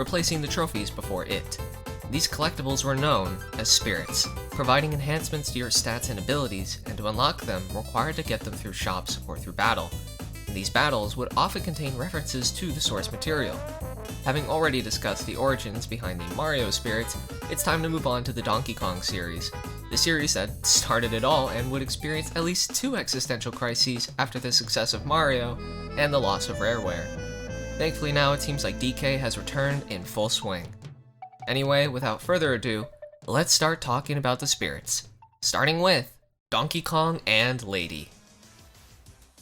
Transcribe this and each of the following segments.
replacing the trophies before it. These collectibles were known as spirits, providing enhancements to your stats and abilities, and to unlock them, required to get them through shops or through battle. And these battles would often contain references to the source material. Having already discussed the origins behind the Mario spirits, it's time to move on to the Donkey Kong series, the series that started it all and would experience at least 2 existential crises after the success of Mario and the loss of Rareware. Thankfully now it seems like DK has returned in full swing. Anyway, without further ado, let's start talking about the spirits, starting with Donkey Kong and Lady.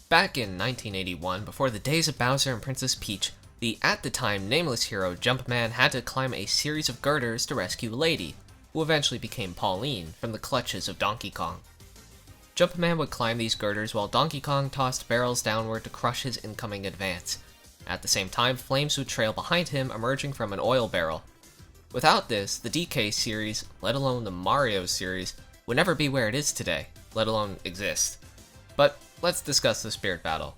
Back in 1981, before the days of Bowser and Princess Peach, the at the time nameless hero Jumpman had to climb a series of girders to rescue Lady, who eventually became Pauline, from the clutches of Donkey Kong. Jumpman would climb these girders while Donkey Kong tossed barrels downward to crush his incoming advance. At the same time, flames would trail behind him, emerging from an oil barrel. Without this, the DK series, let alone the Mario series, would never be where it is today, let alone exist. But let's discuss the spirit battle.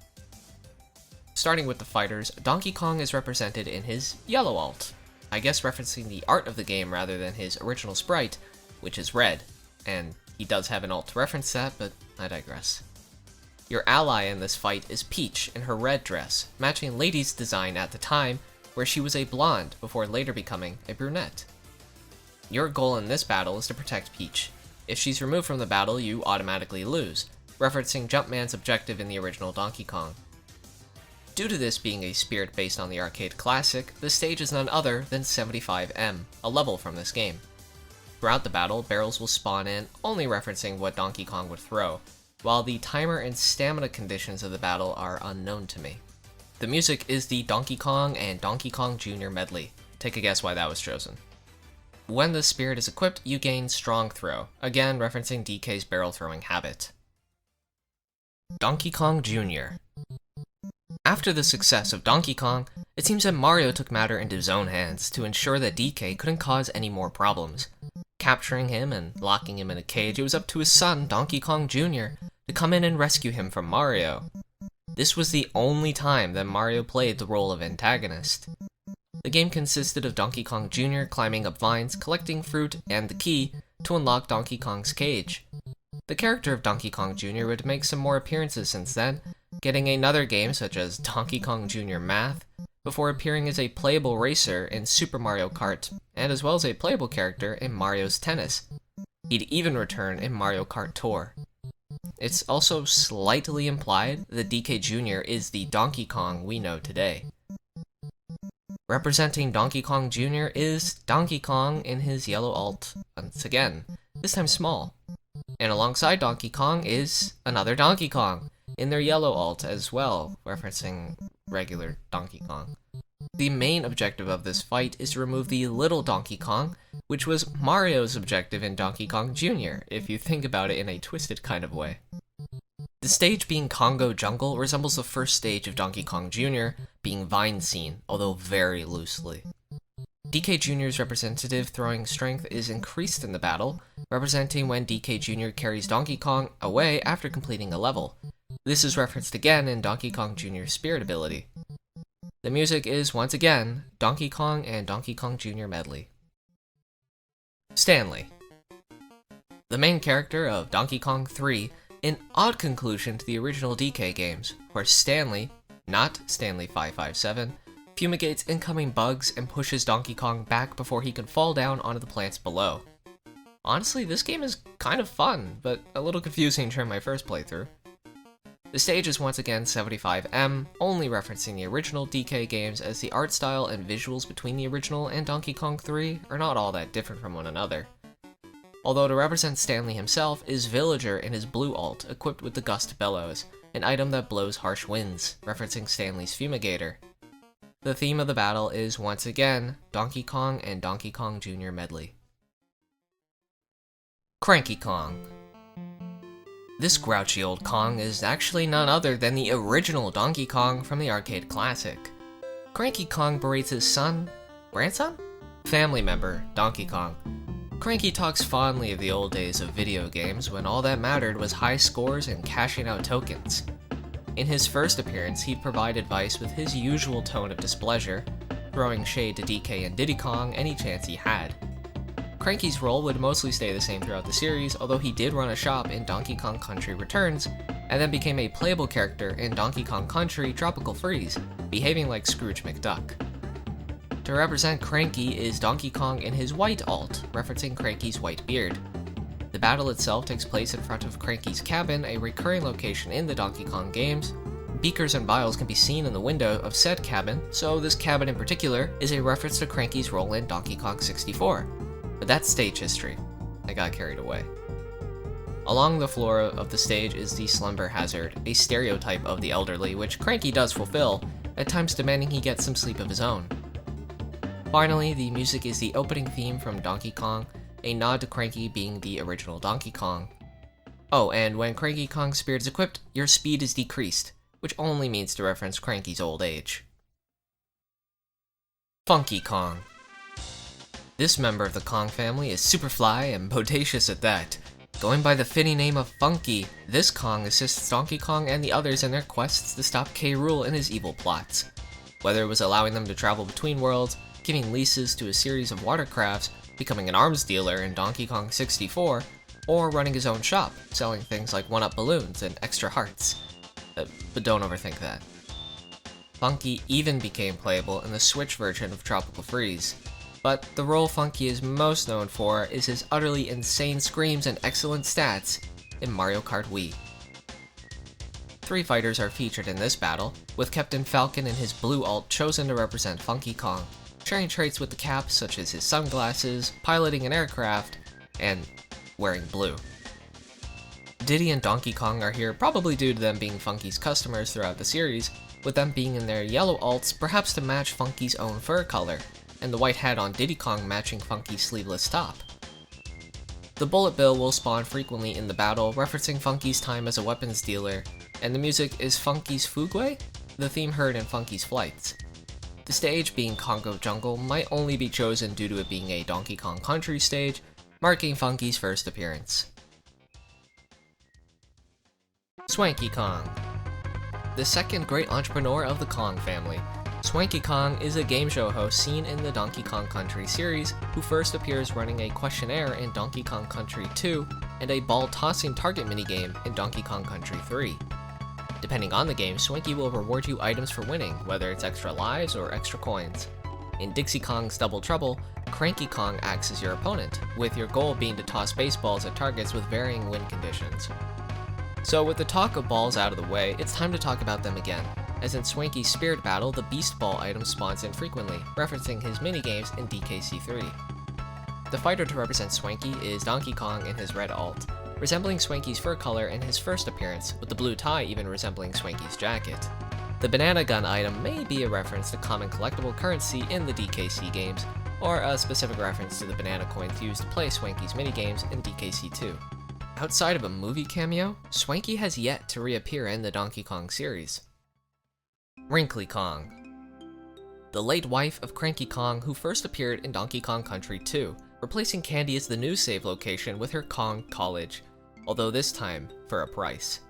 Starting with the fighters, Donkey Kong is represented in his yellow alt, I guess referencing the art of the game rather than his original sprite, which is red, and he does have an alt to reference that, but I digress. Your ally in this fight is Peach in her red dress, matching Lady's design at the time, where she was a blonde before later becoming a brunette. Your goal in this battle is to protect Peach. If she's removed from the battle, you automatically lose, referencing Jumpman's objective in the original Donkey Kong. Due to this being a spirit based on the arcade classic, the stage is none other than 75M, a level from this game. Throughout the battle, barrels will spawn in, only referencing what Donkey Kong would throw, while the timer and stamina conditions of the battle are unknown to me. The music is the Donkey Kong and Donkey Kong Jr. medley. Take a guess why that was chosen. When the spirit is equipped, you gain Strong Throw, again referencing DK's barrel throwing habit. Donkey Kong Jr. After the success of Donkey Kong, it seems that Mario took matter into his own hands to ensure that DK couldn't cause any more problems. Capturing him and locking him in a cage, it was up to his son, Donkey Kong Jr., to come in and rescue him from Mario. This was the only time that Mario played the role of antagonist. The game consisted of Donkey Kong Jr. climbing up vines, collecting fruit, and the key to unlock Donkey Kong's cage. The character of Donkey Kong Jr. would make some more appearances since then, getting another game such as Donkey Kong Jr. Math, before appearing as a playable racer in Super Mario Kart, and as well as a playable character in Mario's Tennis. He'd even return in Mario Kart Tour. It's also slightly implied that DK Jr. is the Donkey Kong we know today. Representing Donkey Kong Jr. is Donkey Kong in his yellow alt, once again, this time small. And alongside Donkey Kong is another Donkey Kong, in their yellow alt as well, referencing regular Donkey Kong. The main objective of this fight is to remove the little Donkey Kong, which was Mario's objective in Donkey Kong Jr., if you think about it in a twisted kind of way. The stage being Congo Jungle resembles the first stage of Donkey Kong Jr., being Vine Scene, although very loosely. DK Jr.'s representative throwing strength is increased in the battle, representing when DK Jr. carries Donkey Kong away after completing a level. This is referenced again in Donkey Kong Jr.'s spirit ability. The music is, once again, Donkey Kong and Donkey Kong Jr. medley. Stanley. The main character of Donkey Kong 3, an odd conclusion to the original DK games, where Stanley, not Stanley 557, fumigates incoming bugs and pushes Donkey Kong back before he can fall down onto the plants below. Honestly, this game is kind of fun, but a little confusing during my first playthrough. The stage is once again 75M, only referencing the original DK games, as the art style and visuals between the original and Donkey Kong 3 are not all that different from one another. Although to represent Stanley himself is Villager in his blue alt, equipped with the Gust Bellows, an item that blows harsh winds, referencing Stanley's Fumigator. The theme of the battle is once again Donkey Kong and Donkey Kong Jr. medley. Cranky Kong. This grouchy old Kong is actually none other than the original Donkey Kong from the arcade classic. Cranky Kong berates his grandson? Family member, Donkey Kong. Cranky talks fondly of the old days of video games when all that mattered was high scores and cashing out tokens. In his first appearance, he'd provide advice with his usual tone of displeasure, throwing shade to DK and Diddy Kong any chance he had. Cranky's role would mostly stay the same throughout the series, although he did run a shop in Donkey Kong Country Returns, and then became a playable character in Donkey Kong Country Tropical Freeze, behaving like Scrooge McDuck. To represent Cranky is Donkey Kong in his white alt, referencing Cranky's white beard. The battle itself takes place in front of Cranky's cabin, a recurring location in the Donkey Kong games. Beakers and vials can be seen in the window of said cabin, so this cabin in particular is a reference to Cranky's role in Donkey Kong 64. But that's stage history. I got carried away. Along the floor of the stage is the slumber hazard, a stereotype of the elderly, which Cranky does fulfill, at times demanding he get some sleep of his own. Finally, the music is the opening theme from Donkey Kong, a nod to Cranky being the original Donkey Kong. Oh, and when Cranky Kong's spirit is equipped, your speed is decreased, which only means to reference Cranky's old age. Funky Kong. This member of the Kong family is super fly and bodacious at that. Going by the fitting name of Funky, this Kong assists Donkey Kong and the others in their quests to stop K. Rool in his evil plots. Whether it was allowing them to travel between worlds, giving leases to a series of watercrafts, becoming an arms dealer in Donkey Kong 64, or running his own shop, selling things like 1-up balloons and extra hearts. But don't overthink that. Funky even became playable in the Switch version of Tropical Freeze. But the role Funky is most known for is his utterly insane screams and excellent stats in Mario Kart Wii. 3 fighters are featured in this battle, with Captain Falcon in his blue alt chosen to represent Funky Kong, sharing traits with the Cap such as his sunglasses, piloting an aircraft, and wearing blue. Diddy and Donkey Kong are here probably due to them being Funky's customers throughout the series, with them being in their yellow alts perhaps to match Funky's own fur color, and the white hat on Diddy Kong matching Funky's sleeveless top. The bullet bill will spawn frequently in the battle, referencing Funky's time as a weapons dealer, and the music is Funky's Fugue, the theme heard in Funky's flights. The stage, being Congo Jungle, might only be chosen due to it being a Donkey Kong Country stage, marking Funky's first appearance. Swanky Kong. The second great entrepreneur of the Kong family, Swanky Kong is a game show host seen in the Donkey Kong Country series, who first appears running a questionnaire in Donkey Kong Country 2 and a ball-tossing target minigame in Donkey Kong Country 3. Depending on the game, Swanky will reward you items for winning, whether it's extra lives or extra coins. In Dixie Kong's Double Trouble, Cranky Kong acts as your opponent, with your goal being to toss baseballs at targets with varying win conditions. So with the talk of balls out of the way, it's time to talk about them again, as in Swanky's Spirit Battle, the Beast Ball item spawns in frequently, referencing his minigames in DKC3. The fighter to represent Swanky is Donkey Kong in his red alt, resembling Swanky's fur color in his first appearance, with the blue tie even resembling Swanky's jacket. The banana gun item may be a reference to common collectible currency in the DKC games, or a specific reference to the banana coins used to play Swanky's minigames in DKC2. Outside of a movie cameo, Swanky has yet to reappear in the Donkey Kong series. Wrinkly Kong. The late wife of Cranky Kong, who first appeared in Donkey Kong Country 2, replacing Candy as the new save location with her Kong College, although this time for a price.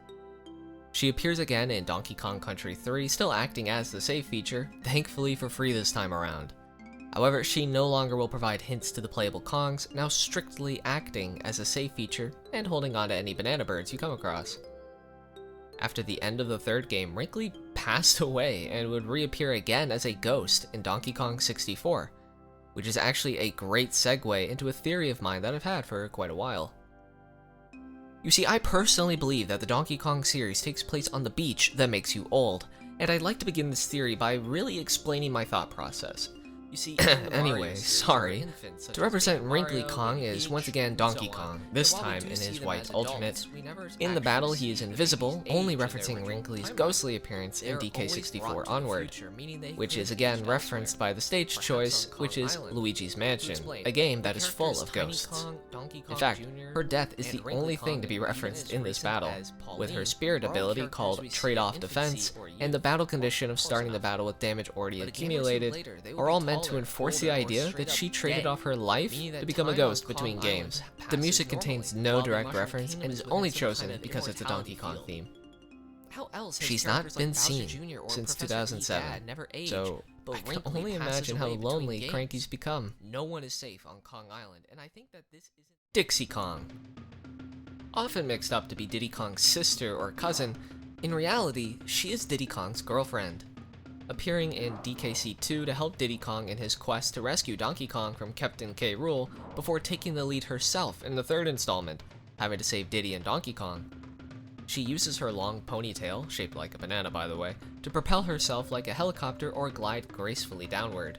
She appears again in Donkey Kong Country 3, still acting as the save feature, thankfully for free this time around. However, she no longer will provide hints to the playable Kongs, now strictly acting as a save feature and holding on to any banana birds you come across. After the end of the third game, Wrinkly passed away and would reappear again as a ghost in Donkey Kong 64, which is actually a great segue into a theory of mine that I've had for quite a while. You see, I personally believe that the Donkey Kong series takes place on the beach that makes you old, and I'd like to begin this theory by really explaining my thought process. You see, anyway, sorry. To represent Wrinkly Kong is once again Donkey Kong, this time in his white alternate. In the battle, he is invisible, only referencing Wrinkly's ghostly appearance in DK64 onward, which is again referenced by the stage choice, which is Luigi's Mansion, a game that is full of ghosts. In fact, her death is the only thing to be referenced in this battle, with her spirit ability called Trade-Off Defense, and the battle condition of starting the battle with damage already accumulated, are all meant to enforce the idea that she traded off her life to become a ghost between games. The music contains no direct reference and is only chosen because it's a Donkey Kong theme. How else has She's characters not been like Bowser seen Jr. or since Professor 2007, Dad never age, so but I can wrinkly only passes imagine how away between lonely games? Cranky's become. No one is safe on Kong Island, and I think that this isn't Dixie Kong. Often mixed up to be Diddy Kong's sister or cousin, in reality, she is Diddy Kong's girlfriend. Appearing in DKC2 to help Diddy Kong in his quest to rescue Donkey Kong from Captain K. Rool before taking the lead herself in the third installment, having to save Diddy and Donkey Kong. She uses her long ponytail, shaped like a banana by the way, to propel herself like a helicopter or glide gracefully downward.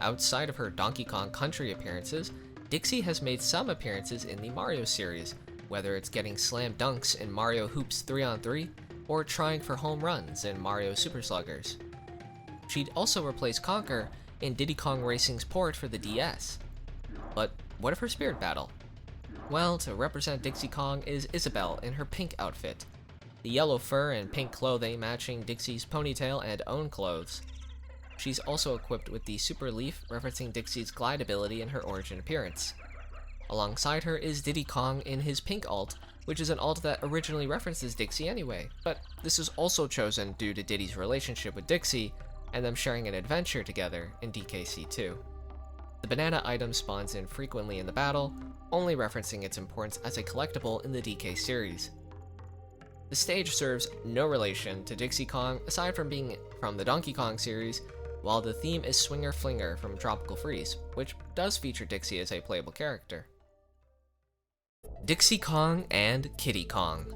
Outside of her Donkey Kong Country appearances, Dixie has made some appearances in the Mario series, whether it's getting slam dunks in Mario Hoops 3-on-3 or trying for home runs in Mario Super Sluggers. She'd also replace Conker in Diddy Kong Racing's port for the DS. But what of her spirit battle? Well, to represent Dixie Kong is Isabelle in her pink outfit, the yellow fur and pink clothing matching Dixie's ponytail and own clothes. She's also equipped with the Super Leaf, referencing Dixie's glide ability in her origin appearance. Alongside her is Diddy Kong in his pink alt, which is an alt that originally references Dixie anyway, but this is also chosen due to Diddy's relationship with Dixie, and them sharing an adventure together in DKC2. The banana item spawns in frequently in the battle, only referencing its importance as a collectible in the DK series. The stage serves no relation to Dixie Kong aside from being from the Donkey Kong series, while the theme is Swinger Flinger from Tropical Freeze, which does feature Dixie as a playable character. Dixie Kong and Kiddy Kong.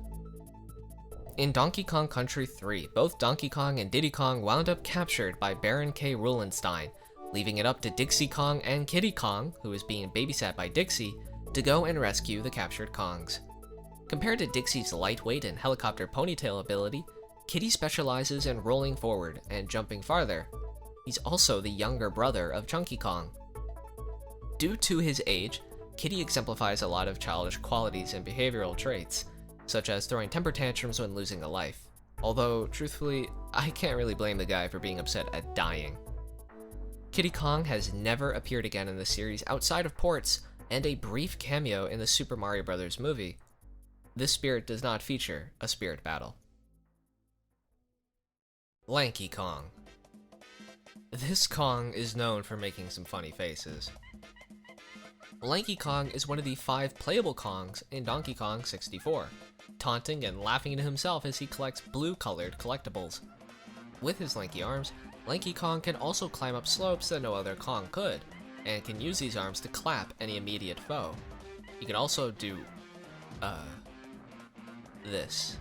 In Donkey Kong Country 3, both Donkey Kong and Diddy Kong wound up captured by Baron K. Rulenstein, leaving it up to Dixie Kong and Kiddy Kong, who is being babysat by Dixie, to go and rescue the captured Kongs. Compared to Dixie's lightweight and helicopter ponytail ability, Kiddy specializes in rolling forward and jumping farther. He's also the younger brother of Chunky Kong. Due to his age, Kiddy exemplifies a lot of childish qualities and behavioral traits, such as throwing temper tantrums when losing a life. Although, truthfully, I can't really blame the guy for being upset at dying. Kiddy Kong has never appeared again in the series outside of ports and a brief cameo in the Super Mario Bros. Movie. This spirit does not feature a spirit battle. Lanky Kong. This Kong is known for making some funny faces. Lanky Kong is one of the 5 playable Kongs in Donkey Kong 64, taunting and laughing to himself as he collects blue-colored collectibles. With his lanky arms, Lanky Kong can also climb up slopes that no other Kong could, and can use these arms to clap any immediate foe. He can also do, this.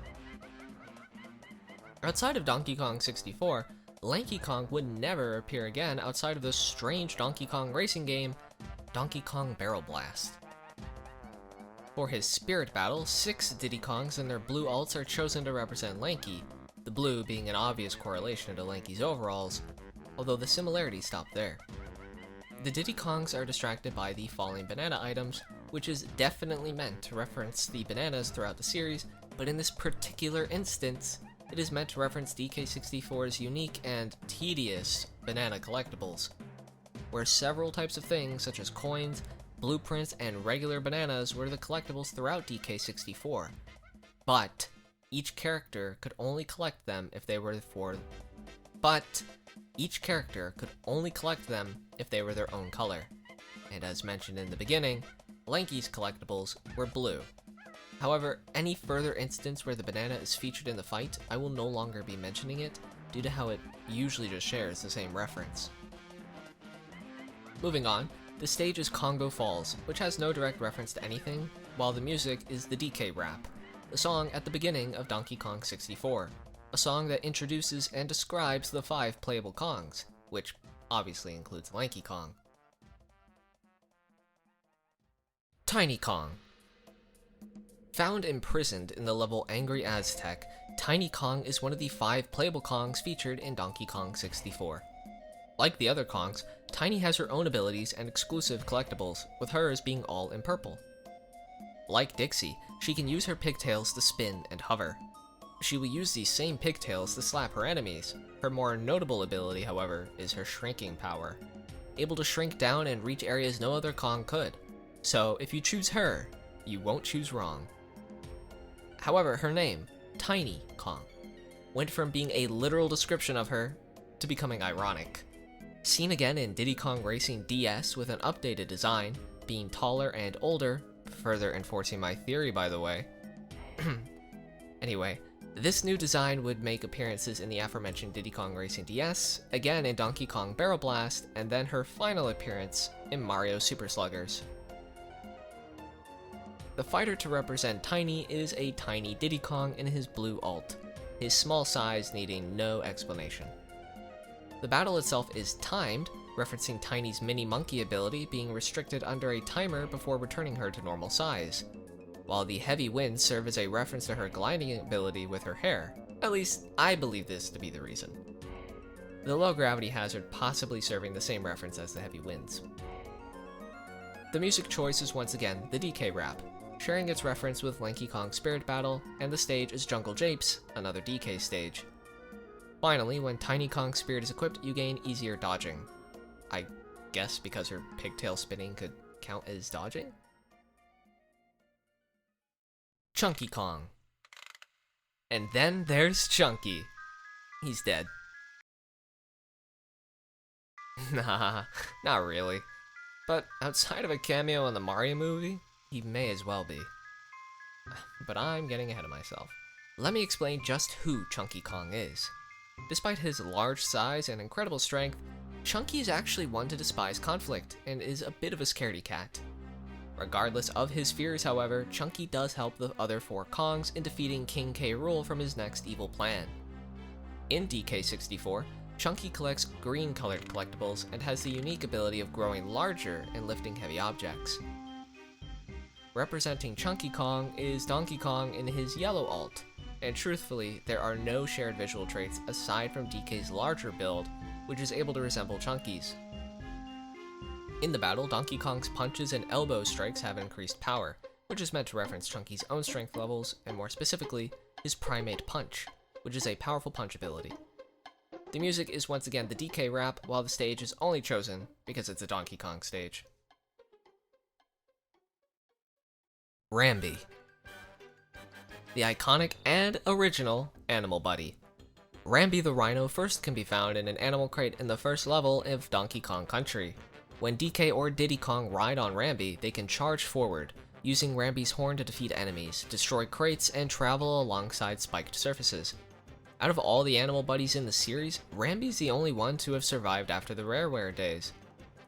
Outside of Donkey Kong 64, Lanky Kong would never appear again outside of the strange Donkey Kong racing game, Donkey Kong Barrel Blast. For his spirit battle, 6 Diddy Kongs and their blue alts are chosen to represent Lanky, the blue being an obvious correlation to Lanky's overalls, although the similarities stop there. The Diddy Kongs are distracted by the falling banana items, which is definitely meant to reference the bananas throughout the series, but in this particular instance, it is meant to reference DK64's unique and tedious banana collectibles, where several types of things such as coins, blueprints, and regular bananas were the collectibles throughout DK64, but each character could only collect them if they were their own color. And as mentioned in the beginning, Lanky's collectibles were blue. However, any further instance where the banana is featured in the fight, I will no longer be mentioning it due to how it usually just shares the same reference. Moving on, the stage is Congo Falls, which has no direct reference to anything, while the music is the DK Rap, the song at the beginning of Donkey Kong 64, a song that introduces and describes the 5 playable Kongs, which obviously includes Lanky Kong. Tiny Kong. Found imprisoned in the level Angry Aztec, Tiny Kong is one of the 5 playable Kongs featured in Donkey Kong 64. Like the other Kongs, Tiny has her own abilities and exclusive collectibles, with hers being all in purple. Like Dixie, she can use her pigtails to spin and hover. She will use these same pigtails to slap her enemies. Her more notable ability, however, is her shrinking power, able to shrink down and reach areas no other Kong could. So if you choose her, you won't choose wrong. However, her name, Tiny Kong, went from being a literal description of her to becoming ironic. Seen again in Diddy Kong Racing DS with an updated design, being taller and older, further enforcing my theory by the way. Anyway, this new design would make appearances in the aforementioned Diddy Kong Racing DS, again in Donkey Kong Barrel Blast, and then her final appearance in Mario Super Sluggers. The fighter to represent Tiny is a tiny Diddy Kong in his blue alt, his small size needing no explanation. The battle itself is timed, referencing Tiny's mini monkey ability being restricted under a timer before returning her to normal size, while the heavy winds serve as a reference to her gliding ability with her hair. At least, I believe this to be the reason. The low gravity hazard possibly serving the same reference as the heavy winds. The music choice is once again the DK rap, sharing its reference with Lanky Kong's Spirit Battle, and the stage is Jungle Japes, another DK stage. Finally, when Tiny Kong's Spirit is equipped, you gain easier dodging. I guess because her pigtail spinning could count as dodging? Chunky Kong. And then there's Chunky. He's dead. Nah, not really. But outside of a cameo in the Mario movie, he may as well be. But I'm getting ahead of myself. Let me explain just who Chunky Kong is. Despite his large size and incredible strength, Chunky is actually one to despise conflict, and is a bit of a scaredy cat. Regardless of his fears, however, Chunky does help the other 4 Kongs in defeating King K. Rool from his next evil plan. In DK64, Chunky collects green-colored collectibles and has the unique ability of growing larger and lifting heavy objects. Representing Chunky Kong is Donkey Kong in his yellow alt, and truthfully, there are no shared visual traits aside from DK's larger build, which is able to resemble Chunky's. In the battle, Donkey Kong's punches and elbow strikes have increased power, which is meant to reference Chunky's own strength levels, and more specifically, his Primate Punch, which is a powerful punch ability. The music is once again the DK rap, while the stage is only chosen because it's a Donkey Kong stage. Rambi. The iconic and original animal buddy. Rambi the Rhino first can be found in an animal crate in the first level of Donkey Kong Country. When DK or Diddy Kong ride on Rambi, they can charge forward, using Rambi's horn to defeat enemies, destroy crates, and travel alongside spiked surfaces. Out of all the animal buddies in the series, Rambi's the only one to have survived after the Rareware days.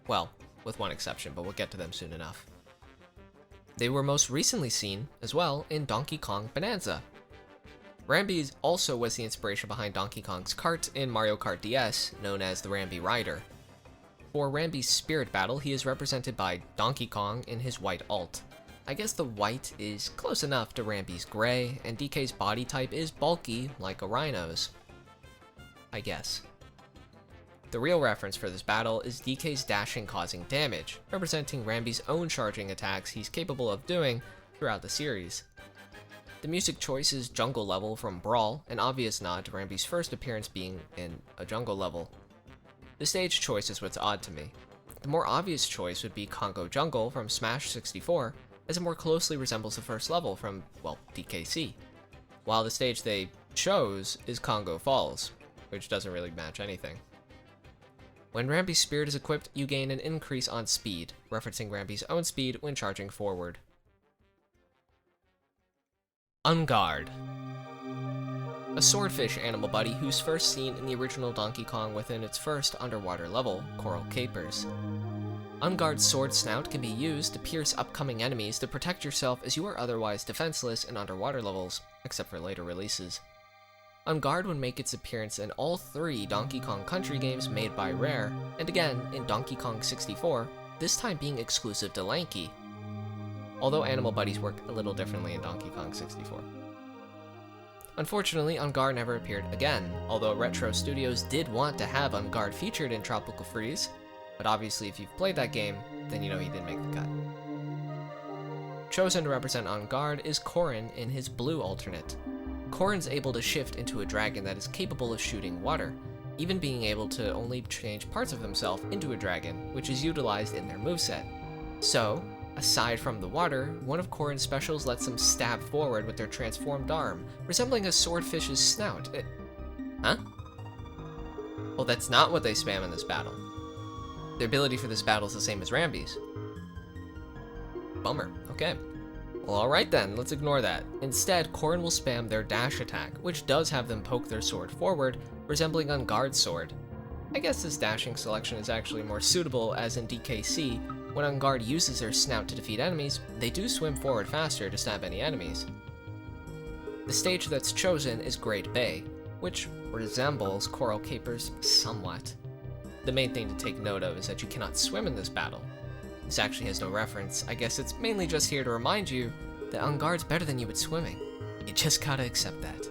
Well, with one exception, but we'll get to them soon enough. They were most recently seen, as well, in Donkey Kong Bananza. Rambi also was the inspiration behind Donkey Kong's cart in Mario Kart DS, known as the Rambi Rider. For Rambi's Spirit Battle, he is represented by Donkey Kong in his white alt. I guess the white is close enough to Rambi's gray, and DK's body type is bulky, like a rhino's. I guess. The real reference for this battle is DK's dashing causing damage, representing Rambi's own charging attacks he's capable of doing throughout the series. The music choice is Jungle Level from Brawl, an obvious nod to Rambi's first appearance being in a jungle level. The stage choice is what's odd to me. The more obvious choice would be Congo Jungle from Smash 64, as it more closely resembles the first level from, well, DKC, while the stage they chose is Congo Falls, which doesn't really match anything. When Rambi's Spirit is equipped, you gain an increase on speed, referencing Rambi's own speed when charging forward. Ungard. A swordfish animal buddy who's first seen in the original Donkey Kong within its first underwater level, Coral Capers. Ungard's sword snout can be used to pierce upcoming enemies to protect yourself as you are otherwise defenseless in underwater levels, except for later releases. Ungard would make its appearance in all 3 Donkey Kong Country games made by Rare, and again in Donkey Kong 64, this time being exclusive to Lanky. Although animal buddies work a little differently in Donkey Kong 64. Unfortunately, Ungard never appeared again, although Retro Studios did want to have Ungard featured in Tropical Freeze, but obviously if you've played that game, then you know he didn't make the cut. Chosen to represent Ungard is Corrin in his blue alternate. Corrin's able to shift into a dragon that is capable of shooting water, even being able to only change parts of himself into a dragon, which is utilized in their moveset. So, aside from the water, one of Corrin's specials lets them stab forward with their transformed arm, resembling a swordfish's snout. Huh? Oh, that's not what they spam in this battle. The ability for this battle is the same as Rambi's. Bummer. Okay. Well, alright then, let's ignore that. Instead, Corrin will spam their dash attack, which does have them poke their sword forward, resembling On Guard's sword. I guess this dashing selection is actually more suitable, as in DKC, when On Guard uses their snout to defeat enemies, they do swim forward faster to stab any enemies. The stage that's chosen is Great Bay, which resembles Coral Capers somewhat. The main thing to take note of is that you cannot swim in this battle. This actually has no reference. I guess it's mainly just here to remind you that On Guard's better than you at swimming. You just gotta accept that.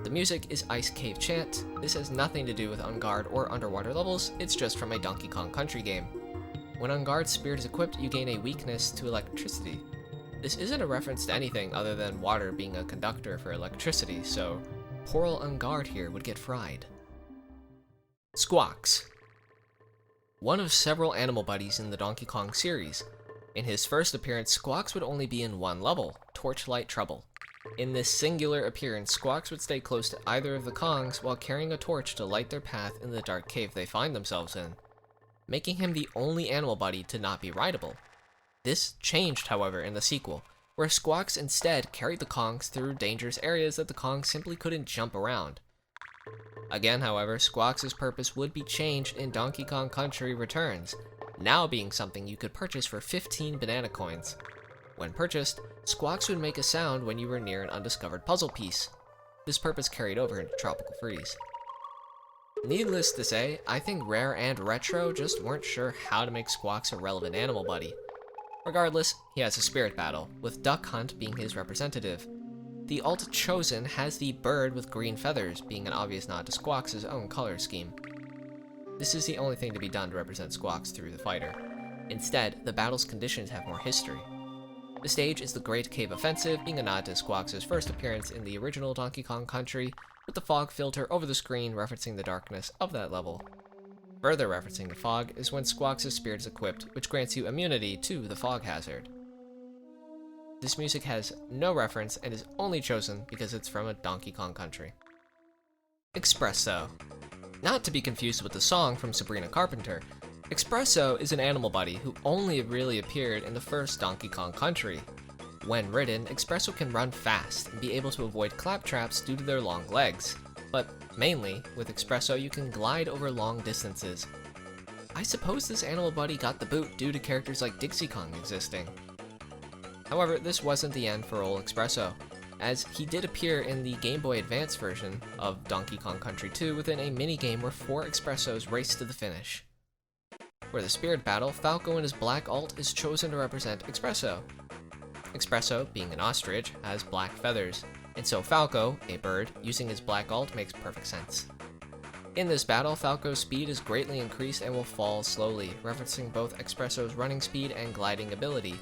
The music is Ice Cave Chant. This has nothing to do with On Guard or underwater levels, it's just from a Donkey Kong Country game. When On Guard's spirit is equipped, you gain a weakness to electricity. This isn't a reference to anything other than water being a conductor for electricity, so poor old On Guard here would get fried. Squawks. One of several animal buddies in the Donkey Kong series. In his first appearance, Squawks would only be in one level, Torchlight Trouble. In this singular appearance, Squawks would stay close to either of the Kongs while carrying a torch to light their path in the dark cave they find themselves in, making him the only animal buddy to not be rideable. This changed, however, in the sequel, where Squawks instead carried the Kongs through dangerous areas that the Kongs simply couldn't jump around. Again, however, Squawks' purpose would be changed in Donkey Kong Country Returns, now being something you could purchase for 15 banana coins. When purchased, Squawks would make a sound when you were near an undiscovered puzzle piece. This purpose carried over into Tropical Freeze. Needless to say, I think Rare and Retro just weren't sure how to make Squawks a relevant animal buddy. Regardless, he has a spirit battle, with Duck Hunt being his representative. The alt chosen has the bird with green feathers, being an obvious nod to Squawks' own color scheme. This is the only thing to be done to represent Squawks through the fighter. Instead, the battle's conditions have more history. The stage is the Great Cave Offensive, being a nod to Squawks' first appearance in the original Donkey Kong Country, with the fog filter over the screen referencing the darkness of that level. Further referencing the fog is when Squawks' spirit is equipped, which grants you immunity to the fog hazard. This music has no reference and is only chosen because it's from a Donkey Kong Country. Espresso. Not to be confused with the song from Sabrina Carpenter, Espresso is an animal buddy who only really appeared in the first Donkey Kong Country. When ridden, Espresso can run fast and be able to avoid claptraps due to their long legs. But mainly, with Espresso you can glide over long distances. I suppose this animal buddy got the boot due to characters like Dixie Kong existing. However, this wasn't the end for old Espresso, as he did appear in the Game Boy Advance version of Donkey Kong Country 2 within a minigame where 4 Espressos race to the finish. For the Spirit Battle, Falco and his black alt is chosen to represent Espresso. Espresso, being an ostrich, has black feathers, and so Falco, a bird, using his black alt makes perfect sense. In this battle, Falco's speed is greatly increased and will fall slowly, referencing both Espresso's running speed and gliding ability.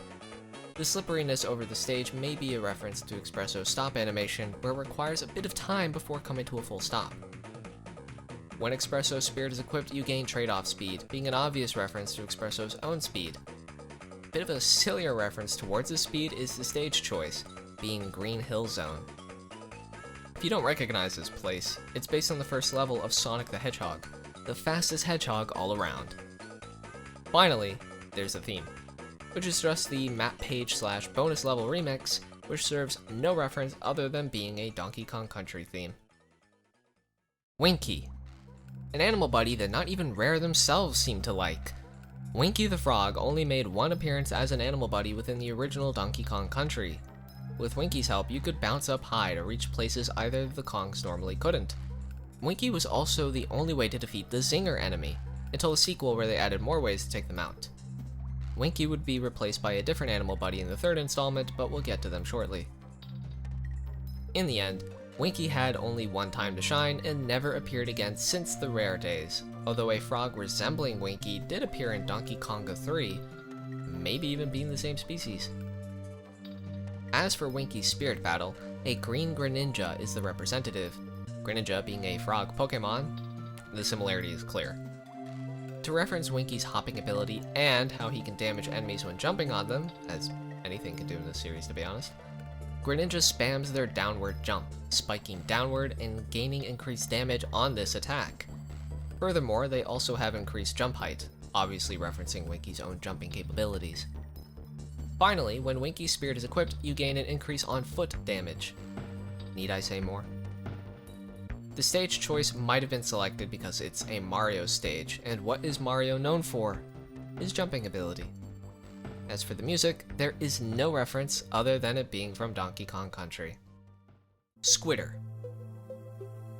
The slipperiness over the stage may be a reference to Espresso's stop animation, where it requires a bit of time before coming to a full stop. When Espresso's spirit is equipped, you gain trade-off speed, being an obvious reference to Espresso's own speed. A bit of a sillier reference towards his speed is the stage choice, being Green Hill Zone. If you don't recognize this place, it's based on the first level of Sonic the Hedgehog, the fastest hedgehog all around. Finally, there's the theme, which is just the map page / bonus level remix, which serves no reference other than being a Donkey Kong Country theme. Winky. An animal buddy that not even Rare themselves seem to like. Winky the Frog only made one appearance as an animal buddy within the original Donkey Kong Country. With Winky's help, you could bounce up high to reach places either of the Kongs normally couldn't. Winky was also the only way to defeat the Zinger enemy, until the sequel where they added more ways to take them out. Winky would be replaced by a different animal buddy in the third installment, but we'll get to them shortly. In the end, Winky had only one time to shine and never appeared again since the Rare days, although a frog resembling Winky did appear in Donkey Konga 3, maybe even being the same species. As for Winky's spirit battle, a green Greninja is the representative, Greninja being a frog Pokemon. The similarity is clear. To reference Winky's hopping ability and how he can damage enemies when jumping on them, as anything can do in this series to be honest, Greninja spams their downward jump, spiking downward and gaining increased damage on this attack. Furthermore, they also have increased jump height, obviously referencing Winky's own jumping capabilities. Finally, when Winky's Spirit is equipped, you gain an increase on foot damage. Need I say more? The stage choice might have been selected because it's a Mario stage, and what is Mario known for? His jumping ability. As for the music, there is no reference other than it being from Donkey Kong Country. Squitter.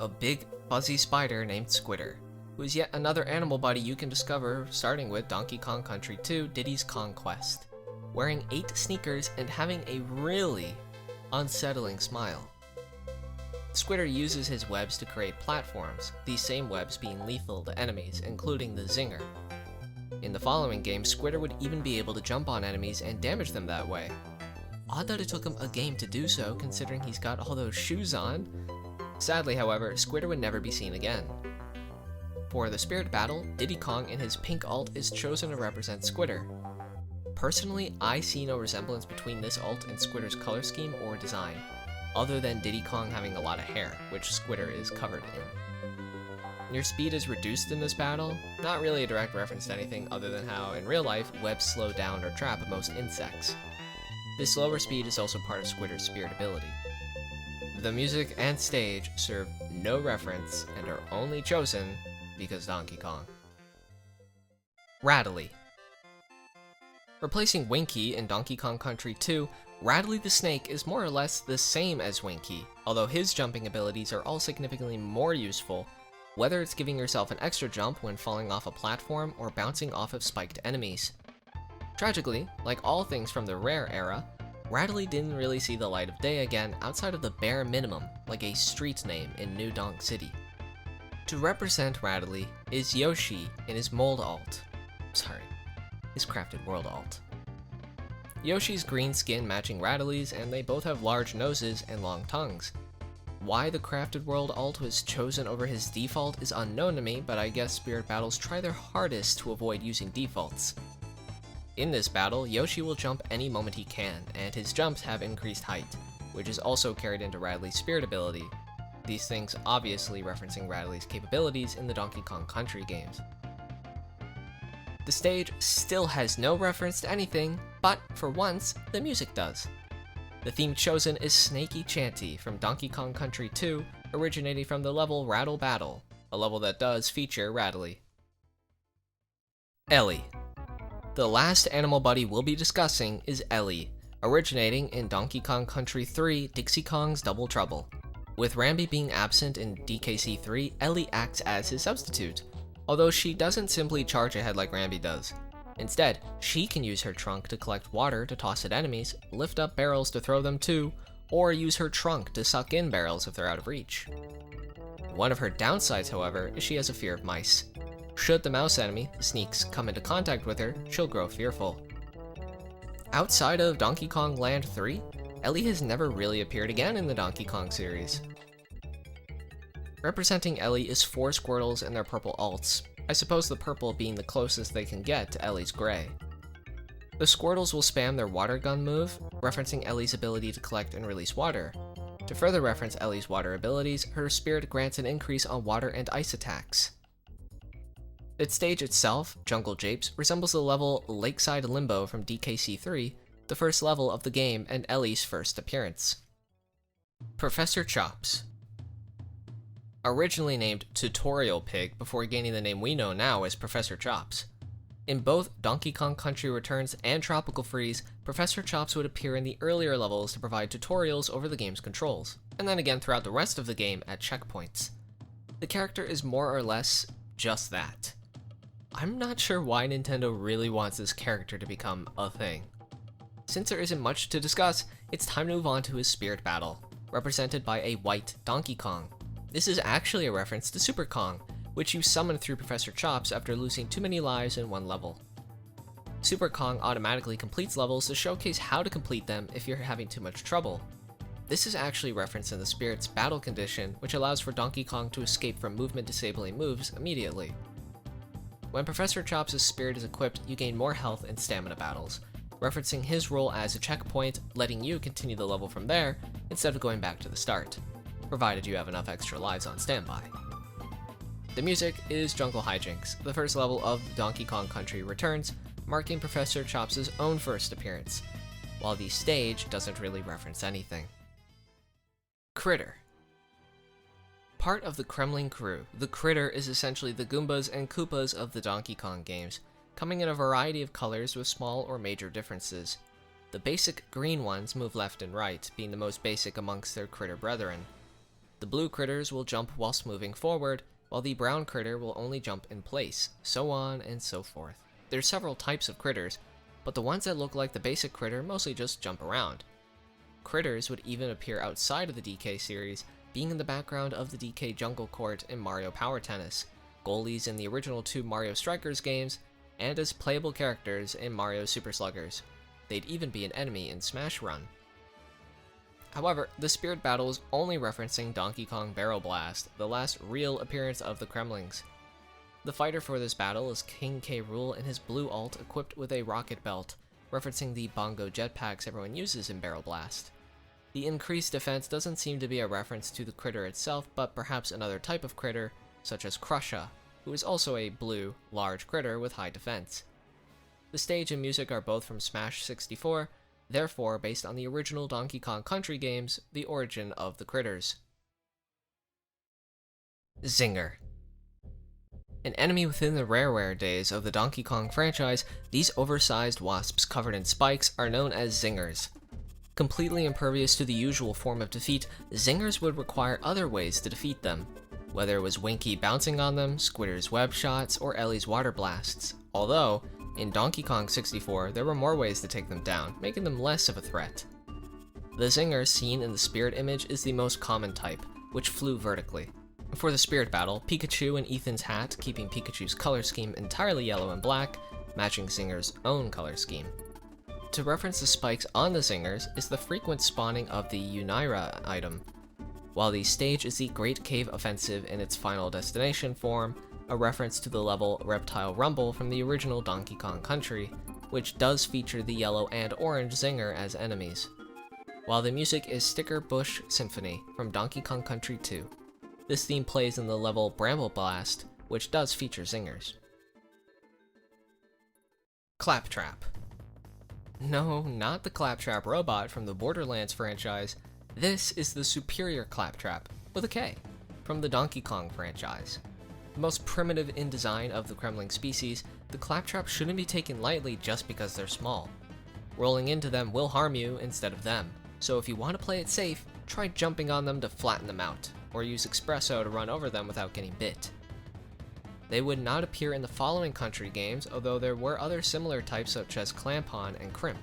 A big, fuzzy spider named Squitter, who is yet another animal buddy you can discover starting with Donkey Kong Country 2 Diddy's Kong Quest, wearing 8 sneakers and having a really unsettling smile. Squitter uses his webs to create platforms, these same webs being lethal to enemies, including the Zinger. In the following game, Squitter would even be able to jump on enemies and damage them that way. Odd that it took him a game to do so, considering he's got all those shoes on. Sadly, however, Squitter would never be seen again. For the Spirit Battle, Diddy Kong in his pink alt is chosen to represent Squitter. Personally, I see no resemblance between this alt and Squitter's color scheme or design, other than Diddy Kong having a lot of hair, which Squitter is covered in. Your speed is reduced in this battle, not really a direct reference to anything other than how, in real life, webs slow down or trap most insects. This lower speed is also part of Squitter's Spirit ability. The music and stage serve no reference and are only chosen because Donkey Kong. Rattly. Replacing Winky in Donkey Kong Country 2, Rattly the Snake is more or less the same as Winky, although his jumping abilities are all significantly more useful, whether it's giving yourself an extra jump when falling off a platform or bouncing off of spiked enemies. Tragically, like all things from the Rare era, Rattly didn't really see the light of day again outside of the bare minimum, like a street name in New Donk City. To represent Rattly is Yoshi in his mold alt. His crafted world alt. Yoshi's green skin matching Rattly's, and they both have large noses and long tongues. Why the crafted world alt was chosen over his default is unknown to me, but I guess Spirit Battles try their hardest to avoid using defaults. In this battle, Yoshi will jump any moment he can, and his jumps have increased height, which is also carried into Rattly's Spirit ability, these things obviously referencing Rattly's capabilities in the Donkey Kong Country games. The stage still has no reference to anything, but for once, the music does. The theme chosen is Snaky Chanty from Donkey Kong Country 2, originating from the level Rattle Battle, a level that does feature Rattly. Ellie. The last animal buddy we'll be discussing is Ellie, originating in Donkey Kong Country 3 Dixie Kong's Double Trouble. With Rambi being absent in DKC 3, Ellie acts as his substitute, although she doesn't simply charge ahead like Rambi does. Instead, she can use her trunk to collect water to toss at enemies, lift up barrels to throw them to, or use her trunk to suck in barrels if they're out of reach. One of her downsides, however, is she has a fear of mice. Should the mouse enemy, the Sneaks, come into contact with her, she'll grow fearful. Outside of Donkey Kong Land 3, Ellie has never really appeared again in the Donkey Kong series. Representing Ellie is 4 Squirtles and their purple alts, I suppose the purple being the closest they can get to Ellie's gray. The Squirtles will spam their water gun move, referencing Ellie's ability to collect and release water. To further reference Ellie's water abilities, her spirit grants an increase on water and ice attacks. Its stage itself, Jungle Japes, resembles the level Lakeside Limbo from DKC 3, the first level of the game and Ellie's first appearance. Professor Chops. Originally named Tutorial Pig before gaining the name we know now as Professor Chops. In both Donkey Kong Country Returns and Tropical Freeze, Professor Chops would appear in the earlier levels to provide tutorials over the game's controls, and then again throughout the rest of the game at checkpoints. The character is more or less just that. I'm not sure why Nintendo really wants this character to become a thing. Since there isn't much to discuss, it's time to move on to his Spirit Battle, represented by a white Donkey Kong. This is actually a reference to Super Kong, which you summon through Professor Chops after losing too many lives in one level. Super Kong automatically completes levels to showcase how to complete them if you're having too much trouble. This is actually referenced in the Spirit's Battle condition, which allows for Donkey Kong to escape from movement disabling moves immediately. When Professor Chops' spirit is equipped, you gain more health in stamina battles, referencing his role as a checkpoint, letting you continue the level from there instead of going back to the start, provided you have enough extra lives on standby. The music is Jungle Hijinks, the first level of Donkey Kong Country Returns, marking Professor Chops' own first appearance, while the stage doesn't really reference anything. Critter. Part of the Kremling crew, the Critter is essentially the Goombas and Koopas of the Donkey Kong games, coming in a variety of colors with small or major differences. The basic green ones move left and right, being the most basic amongst their critter brethren. The blue critters will jump whilst moving forward, while the brown critter will only jump in place, so on and so forth. There's several types of critters, but the ones that look like the basic critter mostly just jump around. Critters would even appear outside of the DK series, being in the background of the DK Jungle Court in Mario Power Tennis, goalies in the original 2 Mario Strikers games, and as playable characters in Mario Super Sluggers. They'd even be an enemy in Smash Run. However, the Spirit Battle is only referencing Donkey Kong Barrel Blast, the last real appearance of the Kremlings. The fighter for this battle is King K. Rool in his blue alt equipped with a rocket belt, referencing the bongo jetpacks everyone uses in Barrel Blast. The increased defense doesn't seem to be a reference to the critter itself, but perhaps another type of critter, such as Krusha, who is also a blue, large critter with high defense. The stage and music are both from Smash 64, therefore based on the original Donkey Kong Country games, the origin of the critters. Zinger. An enemy within the Rareware days of the Donkey Kong franchise, these oversized wasps covered in spikes are known as Zingers. Completely impervious to the usual form of defeat, Zingers would require other ways to defeat them, whether it was Winky bouncing on them, Squidder's web shots, or Ellie's water blasts, although, in Donkey Kong 64, there were more ways to take them down, making them less of a threat. The Zinger seen in the Spirit image is the most common type, which flew vertically. For the Spirit Battle, Pikachu and Ethan's hat, keeping Pikachu's color scheme entirely yellow and black, matching Zinger's own color scheme. To reference the spikes on the Zingers is the frequent spawning of the Unira item, while the stage is the Great Cave Offensive in its Final Destination form, a reference to the level Reptile Rumble from the original Donkey Kong Country, which does feature the yellow and orange Zinger as enemies. While the music is Sticker Bush Symphony from Donkey Kong Country 2. This theme plays in the level Bramble Blast, which does feature Zingers. Claptrap. No, not the Claptrap robot from the Borderlands franchise. This is the superior Claptrap, with a K, from the Donkey Kong franchise. The most primitive in design of the Kremling species, the Claptrap shouldn't be taken lightly just because they're small. Rolling into them will harm you instead of them, so if you want to play it safe, try jumping on them to flatten them out, or use Espresso to run over them without getting bit. They would not appear in the following country games, although there were other similar types such as Clampon and Crimp.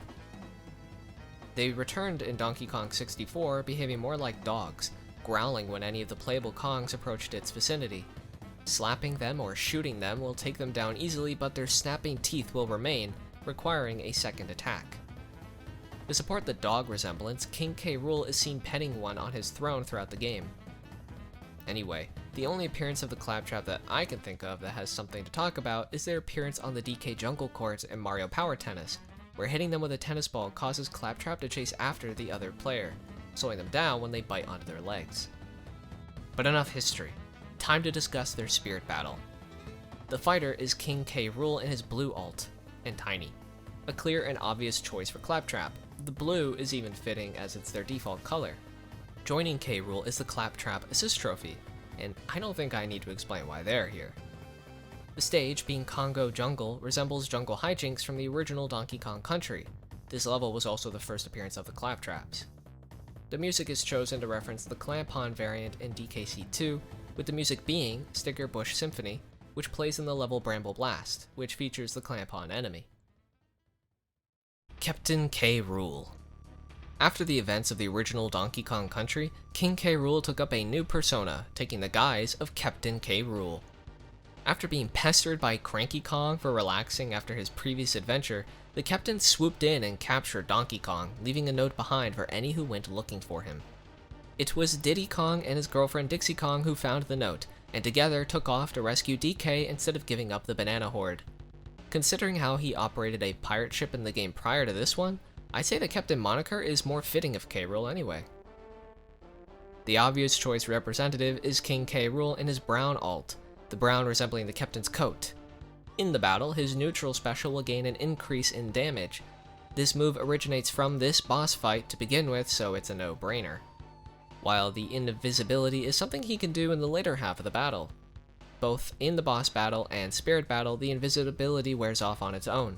They returned in Donkey Kong 64, behaving more like dogs, growling when any of the playable Kongs approached its vicinity. Slapping them or shooting them will take them down easily, but their snapping teeth will remain, requiring a second attack. To support the dog resemblance, King K. Rool is seen petting one on his throne throughout the game. Anyway, the only appearance of the Claptrap that I can think of that has something to talk about is their appearance on the DK Jungle Court in Mario Power Tennis, where hitting them with a tennis ball causes Claptrap to chase after the other player, slowing them down when they bite onto their legs. But enough history. Time to discuss their Spirit Battle. The fighter is King K. Rool in his blue alt, and tiny. A clear and obvious choice for Claptrap. The blue is even fitting as it's their default color. Joining K. Rool is the Claptrap Assist Trophy, and I don't think I need to explain why they're here. The stage, being Congo Jungle, resembles Jungle Hijinks from the original Donkey Kong Country. This level was also the first appearance of the Claptraps. The music is chosen to reference the Clampon variant in DKC2, with the music being Sticker Bush Symphony, which plays in the level Bramble Blast, which features the Clampon enemy. Captain K. Rool. After the events of the original Donkey Kong Country, King K. Rool took up a new persona, taking the guise of Captain K. Rool. After being pestered by Cranky Kong for relaxing after his previous adventure, the captain swooped in and captured Donkey Kong, leaving a note behind for any who went looking for him. It was Diddy Kong and his girlfriend Dixie Kong who found the note, and together took off to rescue DK instead of giving up the Banana Horde. Considering how he operated a pirate ship in the game prior to this one, I'd say the Captain moniker is more fitting of K. Rool anyway. The obvious choice representative is King K. Rool in his brown alt, the brown resembling the Captain's coat. In the battle, his neutral special will gain an increase in damage. This move originates from this boss fight to begin with, so it's a no-brainer. While the invisibility is something he can do in the later half of the battle. Both in the boss battle and spirit battle, the invisibility wears off on its own.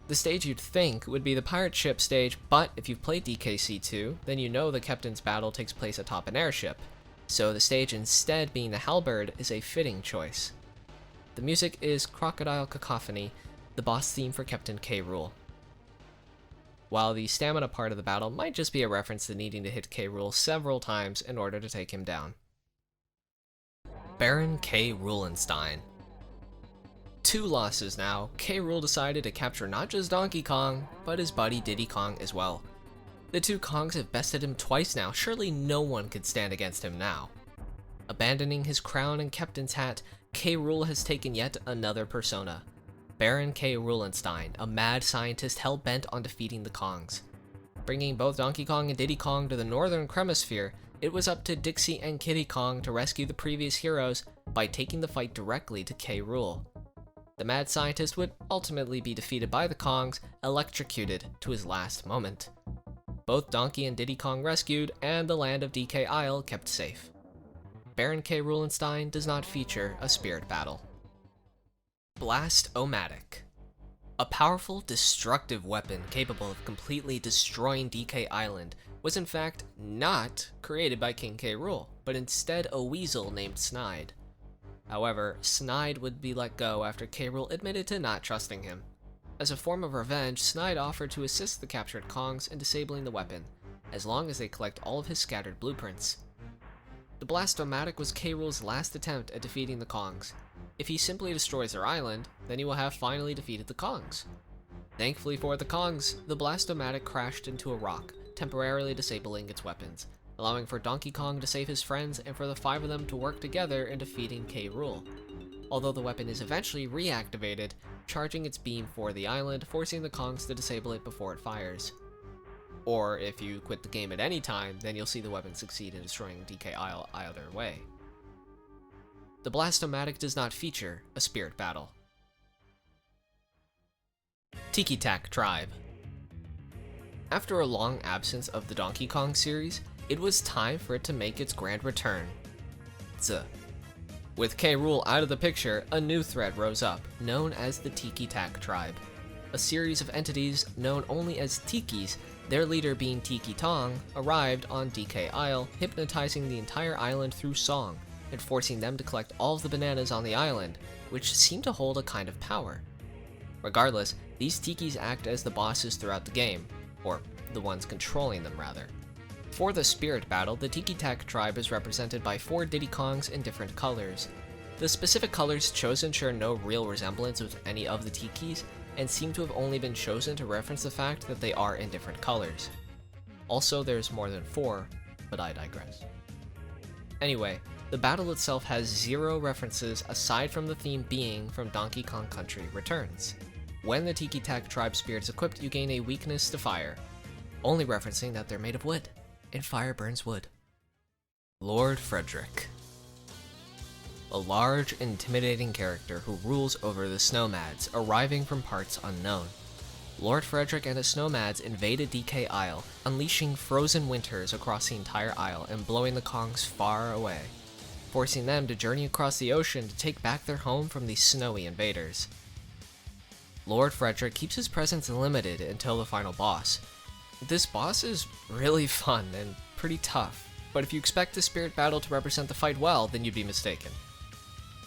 The stage you'd think would be the pirate ship stage, but if you've played DKC2, then you know the Captain's battle takes place atop an airship, so the stage instead being the halberd is a fitting choice. The music is Crocodile Cacophony, the boss theme for Captain K. Rool. While the stamina part of the battle might just be a reference to needing to hit K. Rool several times in order to take him down. Baron K. Roolenstein. 2 losses now, K. Rool decided to capture not just Donkey Kong, but his buddy Diddy Kong as well. The 2 Kongs have bested him twice now, surely no one could stand against him now. Abandoning his crown and captain's hat, K. Rool has taken yet another persona. Baron K. Roolenstein, a mad scientist hell-bent on defeating the Kongs. Bringing both Donkey Kong and Diddy Kong to the northern Cremisphere, it was up to Dixie and Kiddy Kong to rescue the previous heroes by taking the fight directly to K. Rool. The mad scientist would ultimately be defeated by the Kongs, electrocuted to his last moment. Both Donkey and Diddy Kong rescued, and the land of DK Isle kept safe. Baron K. Roolenstein does not feature a spirit battle. Blast-O-Matic. A powerful, destructive weapon capable of completely destroying DK Island was in fact not created by King K. Rool, but instead a weasel named Snide. However, Snide would be let go after K. Rool admitted to not trusting him. As a form of revenge, Snide offered to assist the captured Kongs in disabling the weapon, as long as they collect all of his scattered blueprints. The Blast-O-Matic was K. Rool's last attempt at defeating the Kongs. If he simply destroys their island, then he will have finally defeated the Kongs. Thankfully for the Kongs, the Blast-O-Matic crashed into a rock, temporarily disabling its weapons, allowing for Donkey Kong to save his friends and for the 5 of them to work together in defeating K. Rool. Although the weapon is eventually reactivated, charging its beam for the island, forcing the Kongs to disable it before it fires. Or if you quit the game at any time, then you'll see the weapon succeed in destroying DK Isle either way. The Blast-O-Matic does not feature a spirit battle. Tiki Tak Tribe. After a long absence of the Donkey Kong series, it was time for it to make its grand return. With K. Rool out of the picture, a new threat rose up, known as the Tiki Tak Tribe. A series of entities known only as Tikis, their leader being Tiki Tong, arrived on DK Isle, hypnotizing the entire island through song, and forcing them to collect all of the bananas on the island, which seemed to hold a kind of power. Regardless, these Tikis act as the bosses throughout the game, or the ones controlling them rather. For the spirit battle, the Tiki Tak tribe is represented by 4 Diddy Kongs in different colors. The specific colors chosen share no real resemblance with any of the Tikis, and seem to have only been chosen to reference the fact that they are in different colors. Also, there's more than 4, but I digress. Anyway, the battle itself has 0 references aside from the theme being from Donkey Kong Country Returns. When the Tiki Tak tribe spirit is equipped, you gain a weakness to fire, only referencing that they're made of wood, and fire burns wood. Lord Frederick. A large, intimidating character who rules over the Snowmads, arriving from parts unknown. Lord Frederick and his Snowmads invaded DK Isle, unleashing frozen winters across the entire isle and blowing the Kongs far away, forcing them to journey across the ocean to take back their home from these snowy invaders. Lord Frederick keeps his presence limited until the final boss. This boss is really fun and pretty tough, but if you expect the spirit battle to represent the fight well, then you'd be mistaken.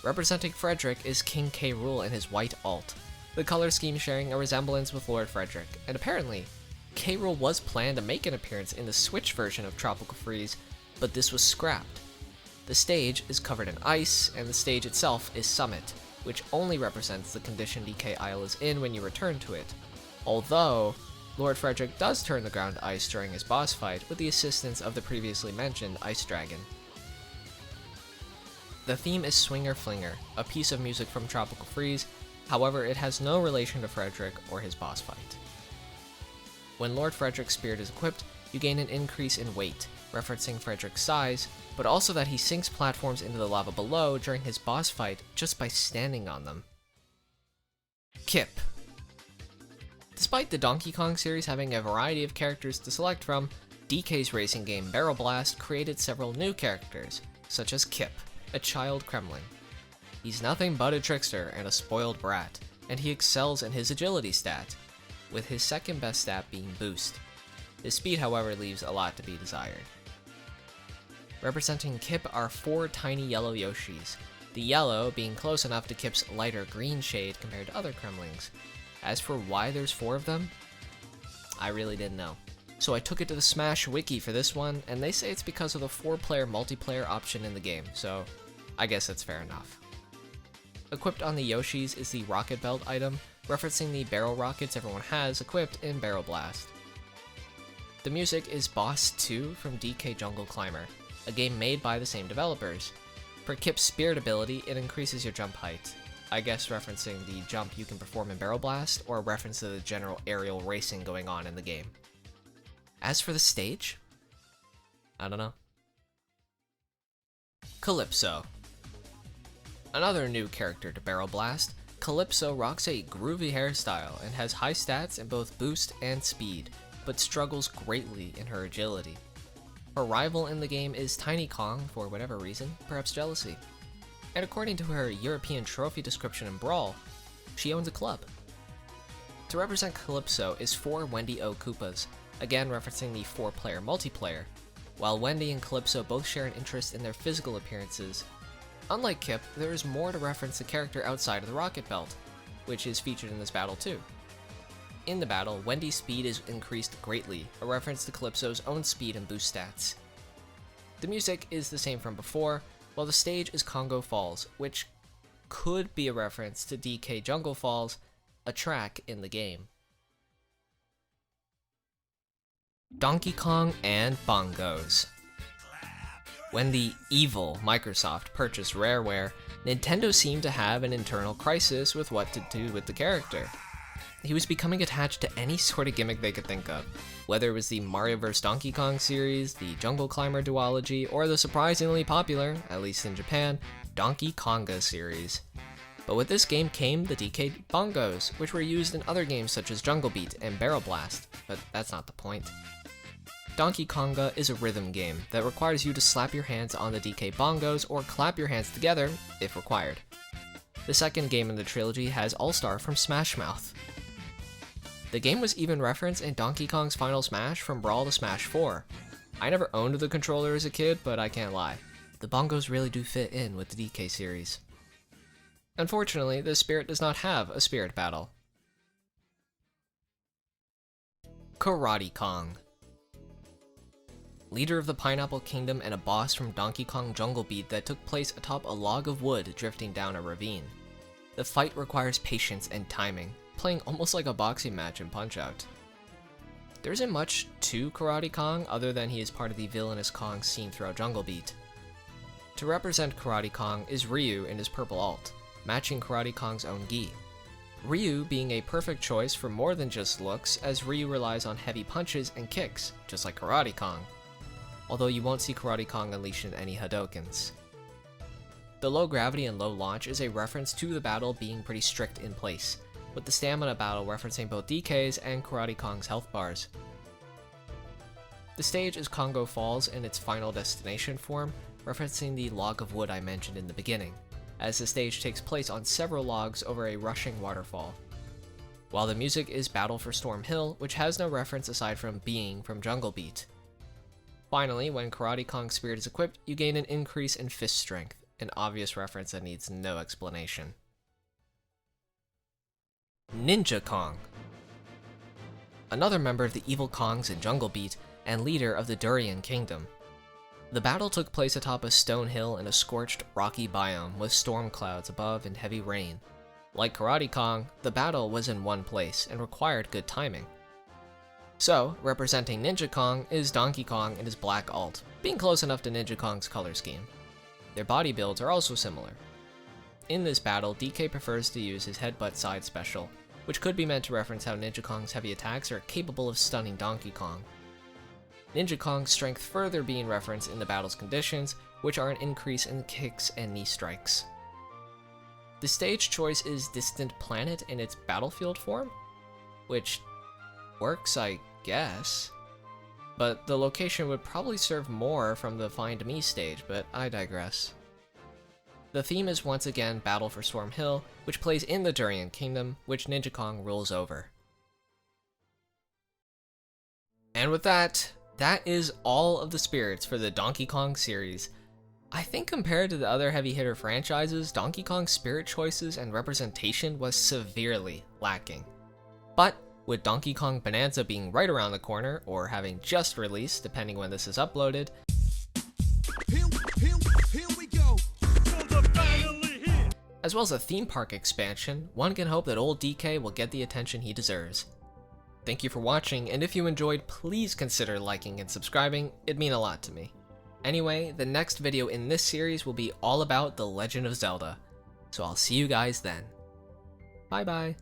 Representing Frederick is King K. Rool and his white alt, the color scheme sharing a resemblance with Lord Frederick, and apparently, K. Rool was planned to make an appearance in the Switch version of Tropical Freeze, but this was scrapped. The stage is covered in ice, and the stage itself is Summit, which only represents the condition DK Isle is in when you return to it, although Lord Frederick does turn the ground to ice during his boss fight with the assistance of the previously mentioned Ice Dragon. The theme is Swinger Flinger, a piece of music from Tropical Freeze, However, it has no relation to Frederick or his boss fight. When Lord Frederick's spirit is equipped, you gain an increase in weight, referencing Frederick's size, but also that he sinks platforms into the lava below during his boss fight just by standing on them. Kip. Despite the Donkey Kong series having a variety of characters to select from, DK's racing game Barrel Blast created several new characters, such as Kip, a child Kremling. He's nothing but a trickster and a spoiled brat, and he excels in his agility stat, with his second best stat being boost. His speed, however, leaves a lot to be desired. Representing Kip are 4 tiny yellow Yoshis, the yellow being close enough to Kip's lighter green shade compared to other Kremlings. As for why there's 4 of them, I really didn't know. So I took it to the Smash wiki for this one, and they say it's because of the 4-player multiplayer option in the game, so I guess that's fair enough. Equipped on the Yoshis is the Rocket Belt item, referencing the barrel rockets everyone has equipped in Barrel Blast. The music is Boss 2 from DK Jungle Climber, a game made by the same developers. For Kip's spirit ability, it increases your jump height. I guess referencing the jump you can perform in Barrel Blast, or a reference to the general aerial racing going on in the game. As for the stage, I don't know. Calypso. Another new character to Barrel Blast, Calypso rocks a groovy hairstyle and has high stats in both boost and speed, but struggles greatly in her agility. Her rival in the game is Tiny Kong for whatever reason, perhaps jealousy. And according to her European trophy description in Brawl, she owns a club. To represent Calypso is 4 Wendy O Koopas, again referencing the 4-player multiplayer. While Wendy and Calypso both share an interest in their physical appearances, unlike Kip, there is more to reference the character outside of the Rocket Belt, which is featured in this battle too. In the battle, Wendy's speed is increased greatly, a reference to Calypso's own speed and boost stats. The music is the same from before, while the stage is Congo Falls, which could be a reference to DK Jungle Falls, a track in the game. Donkey Kong and Bongos. When the evil Microsoft purchased Rareware, Nintendo seemed to have an internal crisis with what to do with the character. He was becoming attached to any sort of gimmick they could think of, whether it was the Mario vs. Donkey Kong series, the Jungle Climber duology, or the surprisingly popular, at least in Japan, Donkey Konga series. But with this game came the DK Bongos, which were used in other games such as Jungle Beat and Barrel Blast, but that's not the point. Donkey Konga is a rhythm game that requires you to slap your hands on the DK Bongos or clap your hands together, if required. The second game in the trilogy has All-Star from Smash Mouth. The game was even referenced in Donkey Kong's Final Smash from Brawl to Smash 4. I never owned the controller as a kid, but I can't lie. The bongos really do fit in with the DK series. Unfortunately, the Spirit does not have a Spirit battle. Karate Kong. Leader of the Pineapple Kingdom and a boss from Donkey Kong Jungle Beat that took place atop a log of wood drifting down a ravine. The fight requires patience and timing, playing almost like a boxing match in Punch-Out. There isn't much to Karate Kong other than he is part of the villainous Kong seen throughout Jungle Beat. To represent Karate Kong is Ryu in his purple alt, matching Karate Kong's own gi. Ryu being a perfect choice for more than just looks, as Ryu relies on heavy punches and kicks, just like Karate Kong. Although you won't see Karate Kong unleashing any Hadokens. The low gravity and low launch is a reference to the battle being pretty strict in place, with the stamina battle referencing both DK's and Karate Kong's health bars. The stage is Congo Falls in its final destination form, referencing the log of wood I mentioned in the beginning, as the stage takes place on several logs over a rushing waterfall. While the music is Battle for Storm Hill, which has no reference aside from being from Jungle Beat. Finally, when Karate Kong's spirit is equipped, you gain an increase in fist strength, an obvious reference that needs no explanation. Ninja Kong. Another member of the evil Kongs in Jungle Beat, and leader of the Durian Kingdom. The battle took place atop a stone hill in a scorched, rocky biome with storm clouds above and heavy rain. Like Karate Kong, the battle was in one place and required good timing. So, representing Ninja Kong is Donkey Kong in his black alt, being close enough to Ninja Kong's color scheme. Their body builds are also similar. in this battle, DK prefers to use his headbutt side special, which could be meant to reference how Ninja Kong's heavy attacks are capable of stunning Donkey Kong. Ninja Kong's strength further being referenced in the battle's conditions, which are an increase in kicks and knee strikes. The stage choice is Distant Planet in its battlefield form, which works, I guess, but the location would probably serve more from the Find Me stage, but I digress. The theme is once again Battle for Storm Hill, which plays in the Durian Kingdom, which Ninja Kong rules over. And with that is all of the spirits for the Donkey Kong series. I think compared to the other heavy hitter franchises, Donkey Kong's spirit choices and representation was severely lacking. But with Donkey Kong Bonanza being right around the corner, or having just released depending when this is uploaded, Here we go. as well as a theme park expansion, one can hope that old DK will get the attention he deserves. Thank you for watching, and if you enjoyed, please consider liking and subscribing, it'd mean a lot to me. Anyway, the next video in this series will be all about The Legend of Zelda, so I'll see you guys then. Bye bye.